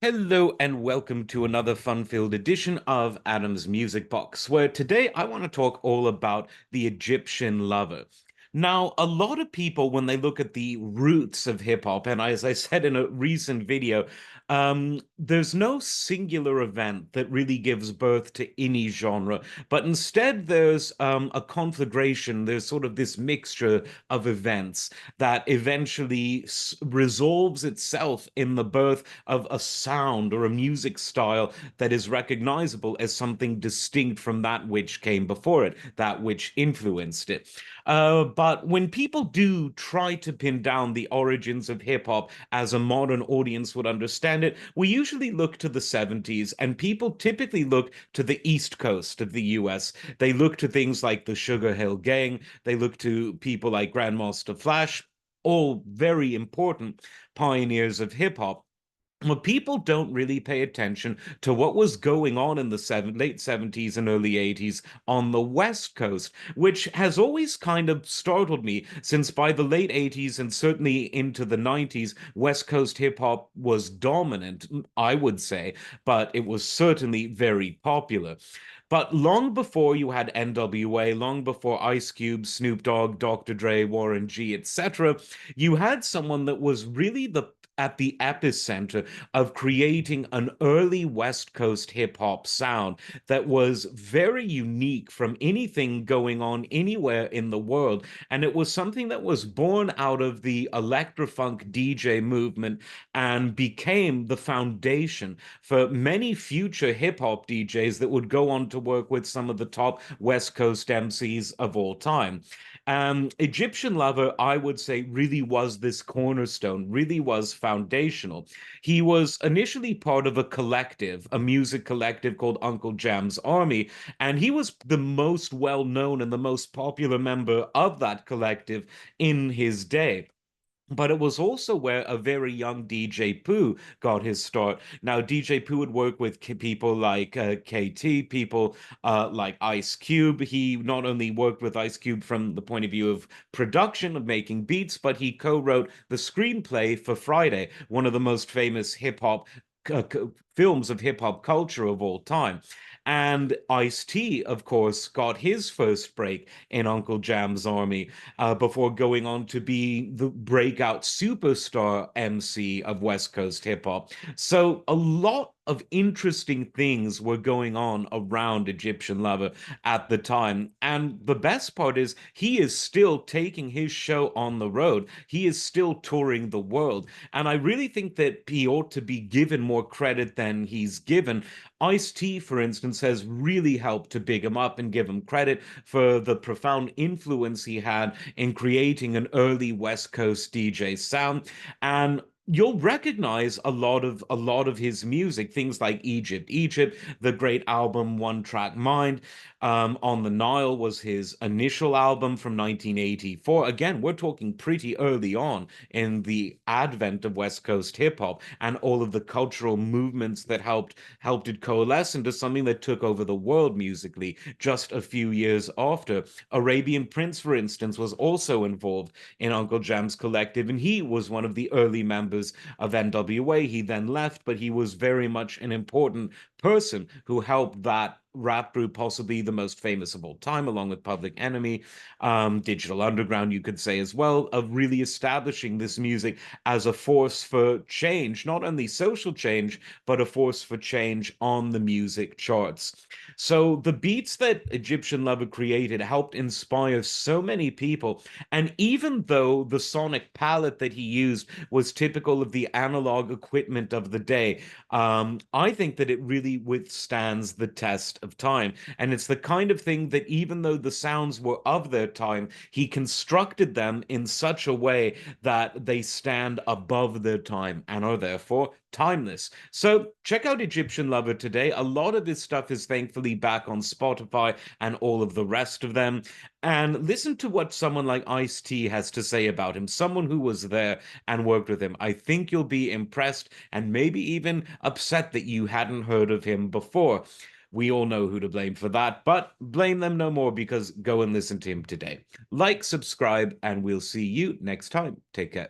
Hello and welcome to another fun-filled edition of Adam's Music Box, where today I want to talk all about the Egyptian lover. Now, a lot of people, when they look at the roots of hip hop, and as I said in a recent video, there's no singular event that really gives birth to any genre, but instead there's a conflagration, there's sort of this mixture of events that eventually resolves itself in the birth of a sound or a music style that is recognizable as something distinct from that which came before it, that which influenced it. But when people do try to pin down the origins of hip hop as a modern audience would understand it, we usually look to the 70s, and people typically look to the East Coast of the US. They look to things like the Sugar Hill Gang, they look to people like Grandmaster Flash, all very important pioneers of hip hop. Well, people don't really pay attention to what was going on in the late 70s and early 80s on the West Coast, which has always kind of startled me since by the late 80s and certainly into the 90s, West Coast hip hop was dominant, I would say, but it was certainly very popular. But long before you had NWA, long before Ice Cube, Snoop Dogg, Dr. Dre, Warren G, etc., you had someone that was really the at the epicenter of creating an early West Coast hip hop sound that was very unique from anything going on anywhere in the world. And it was something that was born out of the electrofunk DJ movement and became the foundation for many future hip hop DJs that would go on to work with some of the top West Coast MCs of all time. Egyptian Lover, I would say, really was this cornerstone, really was foundational. He was initially part of a collective, a music collective called Uncle Jam's Army, and he was the most well known and the most popular member of that collective in his day. But it was also where a very young DJ Pooh got his start. Now, DJ Pooh would work with people like KT, people like Ice Cube. He not only worked with Ice Cube from the point of view of production, of making beats, but he co-wrote the screenplay for Friday, one of the most famous hip hop uh, films of hip hop culture of all time. And Ice-T, of course, got his first break in Uncle Jam's Army before going on to be the breakout superstar MC of West Coast hip hop. So a lot of interesting things were going on around Egyptian Lover at the time. And the best part is he is still taking his show on the road. He is still touring the world. And I really think that he ought to be given more credit than he's given. Ice-T, for instance, has really helped to big him up and give him credit for the profound influence he had in creating an early West Coast DJ sound. And you'll recognize a lot of his music, things like Egypt, the great album One Track Mind. On the Nile was his initial album from 1984. Again, we're talking pretty early on in the advent of West Coast hip hop and all of the cultural movements that helped it coalesce into something that took over the world musically just a few years after. Arabian Prince, for instance, was also involved in Uncle Jam's collective, and he was one of the early members of NWA. He then left, but he was very much an important person who helped that rap group, possibly the most famous of all time, along with Public Enemy, Digital Underground, you could say as well, of really establishing this music as a force for change, not only social change, but a force for change on the music charts. So the beats that Egyptian Lover created helped inspire so many people. And even though the sonic palette that he used was typical of the analog equipment of the day, I think that it really withstands the test of time. And it's the kind of thing that even though the sounds were of their time, he constructed them in such a way that they stand above their time and are therefore timeless. So check out Egyptian Lover today. A lot of his stuff is thankfully back on Spotify and all of the rest of them. And listen to what someone like Ice-T has to say about him, someone who was there and worked with him. I think you'll be impressed and maybe even upset that you hadn't heard of him before. We all know who to blame for that, but blame them no more because go and listen to him today. Like, subscribe, and we'll see you next time. Take care.